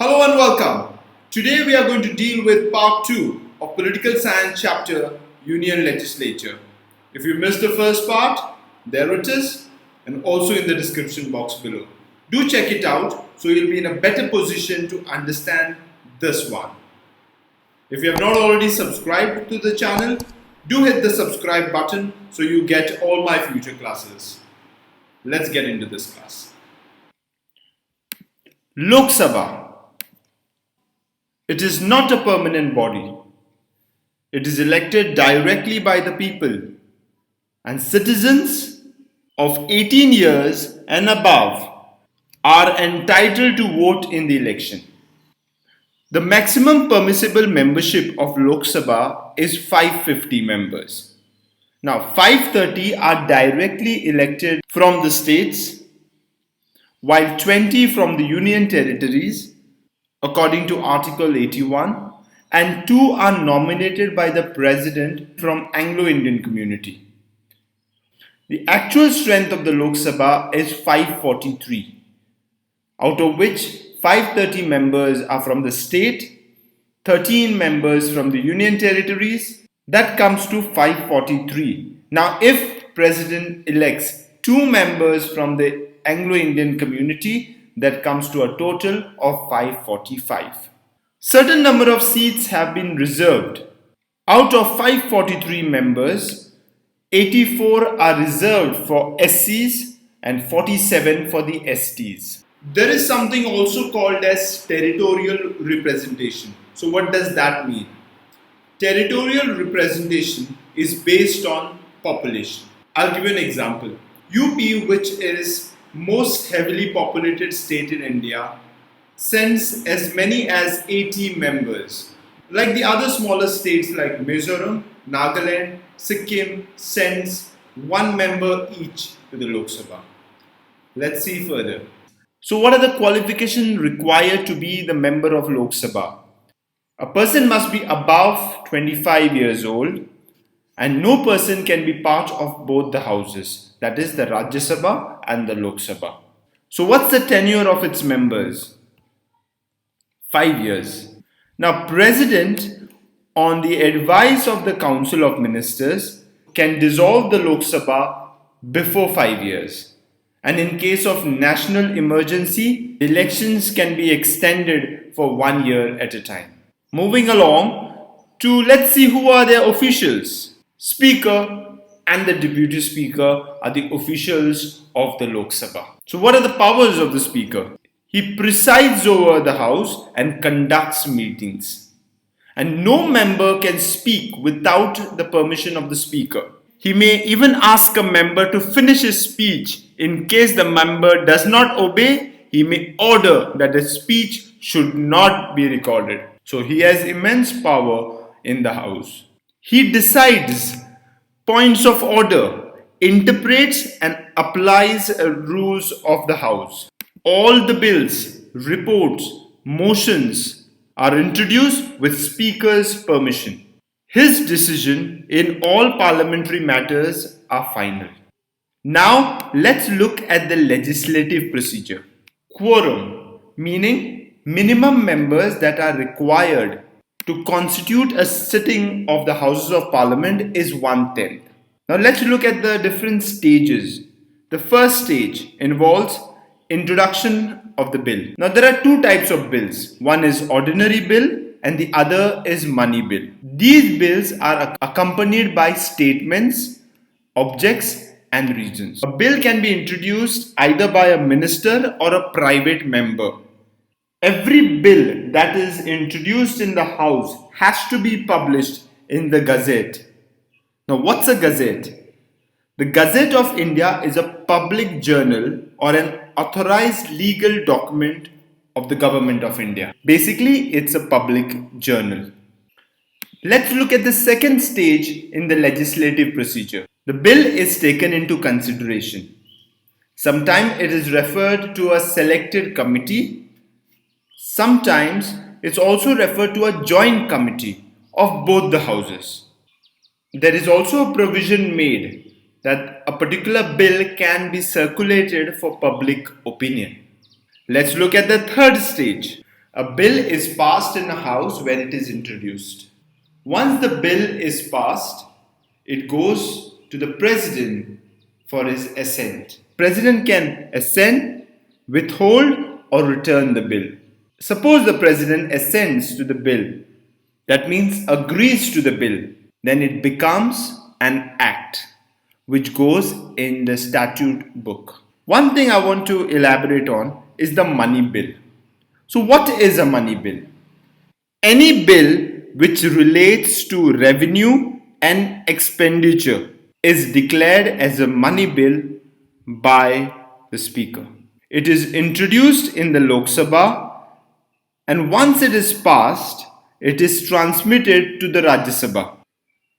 Hello and welcome. Today we are going to deal with part 2 of Political Science chapter Union Legislature. If you missed the first part, there it is and also in the description box below. Do check it out so you'll be in a better position to understand this one. If you have not already subscribed to the channel, do hit the subscribe button so you get all my future classes. Let's get into this class. Lok Sabha. It is not a permanent body. It is elected directly by the people, and citizens of 18 years and above are entitled to vote in the election. The maximum permissible membership of Lok Sabha is 550 members. Now 530 are directly elected from the states, while 20 from the union territories according to Article 81, and 2 are nominated by the President from Anglo-Indian community. The actual strength of the Lok Sabha is 543, out of which 530 members are from the state, 13 members from the union territories. That comes to 543. Now if President elects 2 members from the Anglo-Indian community, that comes to a total of 545. Certain number of seats have been reserved. Out of 543 members, 84 are reserved for SCs and 47 for the STs. There is something also called as territorial representation. So what does that mean? Territorial representation is based on population. I'll give you an example. UP, which is most heavily populated state in India, sends as many as 80 members. Like the other smaller states like Mizoram, Nagaland, Sikkim sends 1 member each to the Lok Sabha. Let's see further. So what are the qualifications required to be the member of Lok Sabha? A person must be above 25 years old, and no person can be part of both the houses, that is the Rajya Sabha and the Lok Sabha. So what's the tenure of its members? 5 years. Now President, on the advice of the Council of Ministers, can dissolve the Lok Sabha before 5 years. And in case of national emergency, elections can be extended for 1 year at a time. Moving along to, let's see who are their officials. Speaker and the Deputy Speaker are the officials of the Lok Sabha. So what are the powers of the Speaker? He presides over the House and conducts meetings. And no member can speak without the permission of the Speaker. He may even ask a member to finish his speech. In case the member does not obey, he may order that the speech should not be recorded. So he has immense power in the House. He decides points of order, interprets and applies rules of the House. All the bills, reports, motions are introduced with Speaker's permission. His decision in all parliamentary matters are final. Now let's look at the legislative procedure. Quorum, meaning minimum members that are required to constitute a sitting of the Houses of Parliament is 1/10. Now let's look at the different stages. The first stage involves introduction of the bill. Now there are 2 types of bills. One is ordinary bill and the other is money bill. These bills are accompanied by statements, objects and reasons. A bill can be introduced either by a minister or a private member. Every bill that is introduced in the House has to be published in the Gazette. Now what's a Gazette? The Gazette of India is a public journal or an authorized legal document of the Government of India. Basically, it's a public journal. Let's look at the second stage in the legislative procedure. The bill is taken into consideration. Sometimes it is referred to a selected committee. Sometimes it's also referred to a joint committee of both the houses. There is also a provision made that a particular bill can be circulated for public opinion. Let's look at the third stage. A bill is passed in a house when it is introduced. Once the bill is passed, it goes to the president for his assent. President can assent, withhold, or return the bill. Suppose the president assents to the bill, that means agrees to the bill, then it becomes an act which goes in the statute book. One thing I want to elaborate on is the money bill. So, what is a money bill? Any bill which relates to revenue and expenditure is declared as a money bill by the Speaker. It is introduced in the Lok Sabha, and once it is passed, it is transmitted to the Rajya Sabha.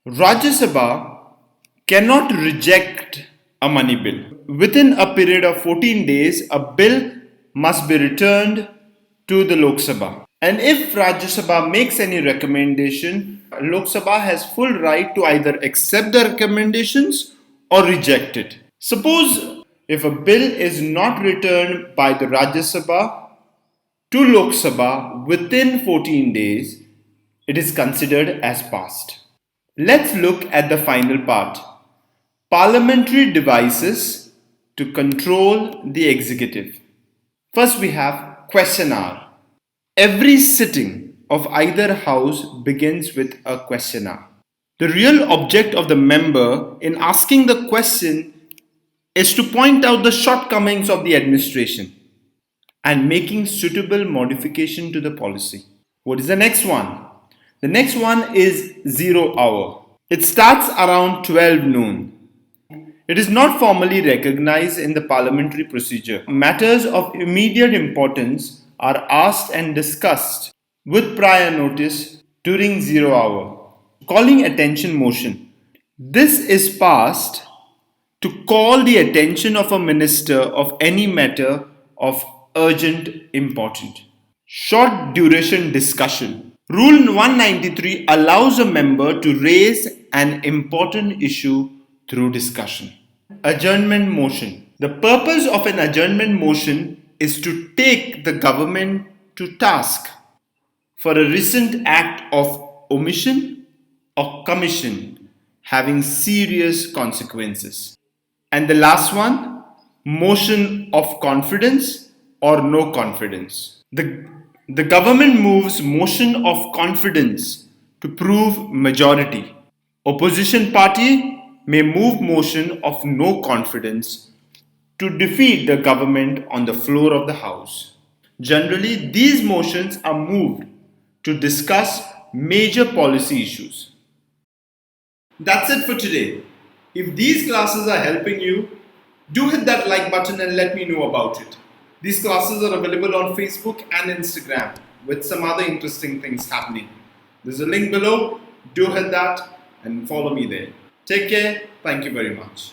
Rajya Sabha cannot reject a money bill. Within a period of 14 days, a bill must be returned to the Lok Sabha. And if Rajya Sabha makes any recommendation, Lok Sabha has full right to either accept the recommendations or reject it. Suppose if a bill is not returned by the Rajya Sabha to Lok Sabha within 14 days, it is considered as passed. Let's look at the final part. Parliamentary devices to control the executive. First we have question hour. Every sitting of either house begins with a question hour. The real object of the member in asking the question is to point out the shortcomings of the administration and making suitable modification to the policy. What is the next one? The next one is 0 hour. It starts around 12 noon. It is not formally recognized in the parliamentary procedure. Matters of immediate importance are asked and discussed with prior notice during 0 hour. Calling attention motion. This is passed to call the attention of a minister of any matter of urgent importance. Short duration discussion. Rule 193 allows a member to raise an important issue through discussion. Adjournment motion. The purpose of an adjournment motion is to take the government to task for a recent act of omission or commission having serious consequences. And the last one, motion of confidence or no confidence. The government moves motion of confidence to prove majority. Opposition party may move motion of no confidence to defeat the government on the floor of the House. Generally, these motions are moved to discuss major policy issues. That's it for today. If these classes are helping you, do hit that like button and let me know about it. These classes are available on Facebook and Instagram with some other interesting things happening. There's a link below. Do hit that and follow me there. Take care. Thank you very much.